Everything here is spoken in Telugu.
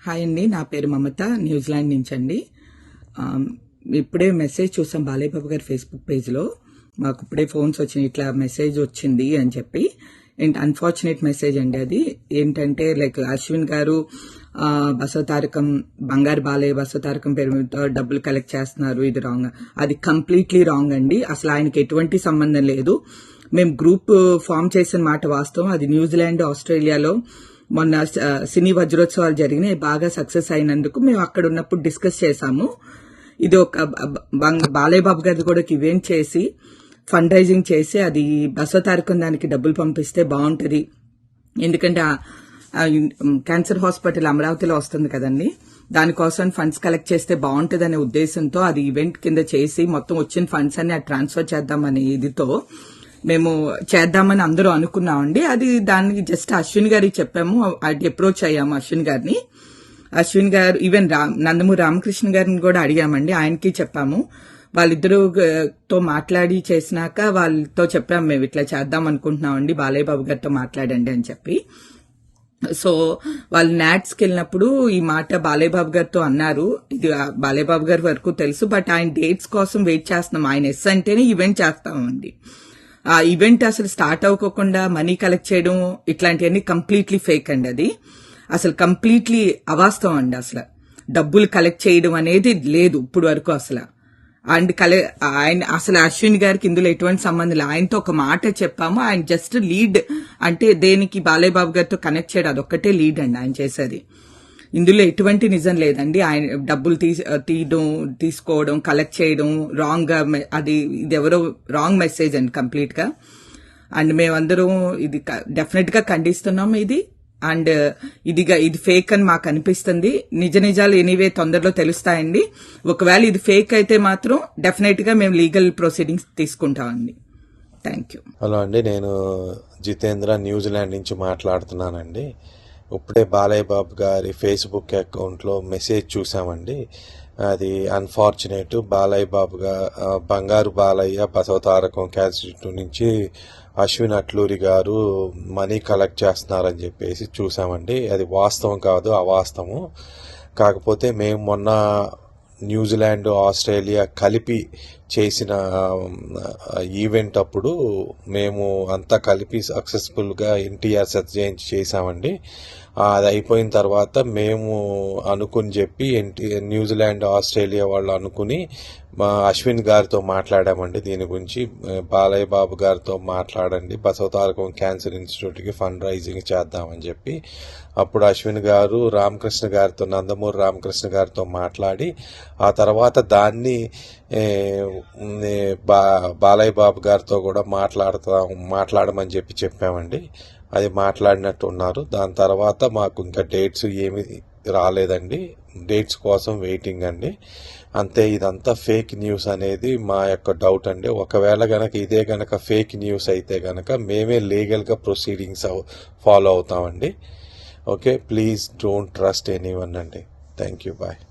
హాయ్ అండి, నా పేరు మమత, న్యూజిలాండ్ నుంచి అండి. ఇప్పుడే మెసేజ్ చూసాం బాలయ్య బాబు గారి ఫేస్బుక్ పేజ్లో. మాకు ఇప్పుడే ఫోన్స్ వచ్చినాయి, ఇట్లా మెసేజ్ వచ్చింది అని చెప్పి. అన్ఫార్చునేట్ మెసేజ్ అండి అది. ఏంటంటే లైక్ అశ్విన్ గారు బసవతారకం బంగారు బాలయ్య బసవతారకం పేరు మీద డబ్బులు కలెక్ట్ చేస్తున్నారు, ఇది రాంగ్. అది కంప్లీట్లీ రాంగ్ అండి. అసలు ఆయనకి ఎటువంటి సంబంధం లేదు. మేము గ్రూప్ ఫామ్ చేసిన మాట వాస్తవం. అది న్యూజిలాండ్, ఆస్ట్రేలియాలో మొన్న సినీ వజ్రోత్సవాలు జరిగినాయి, బాగా సక్సెస్ అయినందుకు మేము అక్కడ ఉన్నప్పుడు డిస్కస్ చేశాము. ఇది ఒక బాలయ్య బాబు గారిది కూడా ఈవెంట్ చేసి ఫండ్ రైజింగ్ చేసి అది బసవతారకం దానికి డబ్బులు పంపిస్తే బాగుంటది. ఎందుకంటే క్యాన్సర్ హాస్పిటల్ అమరావతిలో వస్తుంది కదండి, దానికోసం ఫండ్స్ కలెక్ట్ చేస్తే బాగుంటది అనే ఉద్దేశంతో అది ఈవెంట్ కింద చేసి మొత్తం వచ్చిన ఫండ్స్ అన్ని ట్రాన్స్ఫర్ చేద్దామనే ఇదితో మేము చేద్దామని అందరూ అనుకున్నామండి. అది దానికి జస్ట్ అశ్విన్ గారికి చెప్పాము, అది అప్రోచ్ అయ్యాము అశ్విన్ గారిని. అశ్విన్ గారు ఈవెన్ నందమూరి రామకృష్ణ గారిని కూడా అడిగామండి, ఆయనకి చెప్పాము. వాళ్ళిద్దరుతో మాట్లాడి చేసినాక వాళ్ళతో చెప్పాము, మేము ఇట్లా చేద్దాం అనుకుంటున్నామండి, బాలయ్య బాబు గారితో మాట్లాడండి అని చెప్పి. సో వాళ్ళు నాట్స్కి వెళ్ళినప్పుడు ఈ మాట బాలయ్య బాబు గారితో అన్నారు. ఇది బాలయ్య బాబు గారి వరకు తెలుసు, బట్ ఆయన డేట్స్ కోసం వెయిట్ చేస్తున్నాం. ఆయన ఎస్ అంటేనే ఈవెంట్ చేస్తామండి. ఆ ఈవెంట్ అసలు స్టార్ట్ అవ్వకుండా మనీ కలెక్ట్ చేయడం ఇట్లాంటివన్నీ కంప్లీట్లీ ఫేక్ అండి. అది అసలు కంప్లీట్లీ అవాస్తవం అండి. అసలు డబ్బులు కలెక్ట్ చేయడం అనేది లేదు ఇప్పుడు వరకు అసలు. అండ్ ఆయన అసలు అశ్విన్ గారికి ఇందులో ఎటువంటి సంబంధం లేదు. ఆయనతో ఒక మాట చెప్పాము, ఆయన జస్ట్ లీడ్ అంటే దేనికి బాలయ్య బాబు గారితో కనెక్ట్ చేయడం, అదొక్కటే లీడ్ అండి ఆయన చేసేది. ఇందులో ఎటువంటి నిజం లేదండి. ఆయన డబ్బులు తీసుకోవడం, కలెక్ట్ చేయడం రాంగ్ గా, అది ఇది ఎవరో రాంగ్ మెసేజ్ అండి కంప్లీట్ గా. అండ్ మేమందరం ఇది డెఫినెట్ గా ఖండిస్తున్నాం ఇది. అండ్ ఇది ఫేక్ అని మాకు అనిపిస్తుంది. నిజాలు ఎనీవే తొందరలో తెలుస్తాయండి. ఒకవేళ ఇది ఫేక్ అయితే మాత్రం డెఫినెట్ గా మేము లీగల్ ప్రొసీడింగ్స్ తీసుకుంటామండి. Thank you. హలో అండి, నేను జితేంద్ర న్యూజిలాండ్ నుంచి మాట్లాడుతున్నానండి. ఇప్పుడే బాలయ్య బాబు గారి ఫేస్బుక్ అకౌంట్లో మెసేజ్ చూసామండి. అది అన్ఫార్చునేట్. బాలయ్య బాబు బంగారు బాలయ్య బసవతారకం క్యాన్సర్ నుంచి అశ్విన్ అట్లూరి గారు మనీ కలెక్ట్ చేస్తున్నారని చెప్పేసి చూసామండి. అది వాస్తవం కాదు, అవాస్తవం. కాకపోతే మేము మొన్న న్యూజిలాండ్, ఆస్ట్రేలియా కలిపి చేసిన ఈవెంట్ అప్పుడు మేము అంతా కలిపి సక్సెస్ఫుల్గా ఎన్టీఆర్ సత్యజయంతి చేశామండి. అది అయిపోయిన తర్వాత మేము అనుకుని చెప్పి న్యూజిలాండ్, ఆస్ట్రేలియా వాళ్ళు అనుకుని మా అశ్విన్ గారితో మాట్లాడామండి. దీని గురించి బాలయ్య బాబు గారితో మాట్లాడండి, బసవతారకం క్యాన్సర్ ఇన్స్టిట్యూట్కి ఫండ్ రైజింగ్ చేద్దామని చెప్పి. అప్పుడు అశ్విన్ గారు రామకృష్ణ గారితో, నందమూరి రామకృష్ణ గారితో మాట్లాడి ఆ తర్వాత దాన్ని బాలయ్య బాబు గారితో కూడా మాట్లాడమని చెప్పామండి. అది మాట్లాడినట్టు ఉన్నారు. దాని తర్వాత మాకు ఇంకా డేట్స్ ఏమి రాలేదండి. డేట్స్ కోసం వెయిటింగ్ అండి. అంతే. ఇదంతా ఫేక్ న్యూస్ అనేది మా యొక్క డౌట్ అండి. ఒకవేళ గనక ఇదే గనక ఫేక్ న్యూస్ అయితే గనక మేమే లీగల్గా ప్రొసీడింగ్స్ ఫాలో అవుతామండి. Okay, please don't trust anyone అండి. Thank you, bye.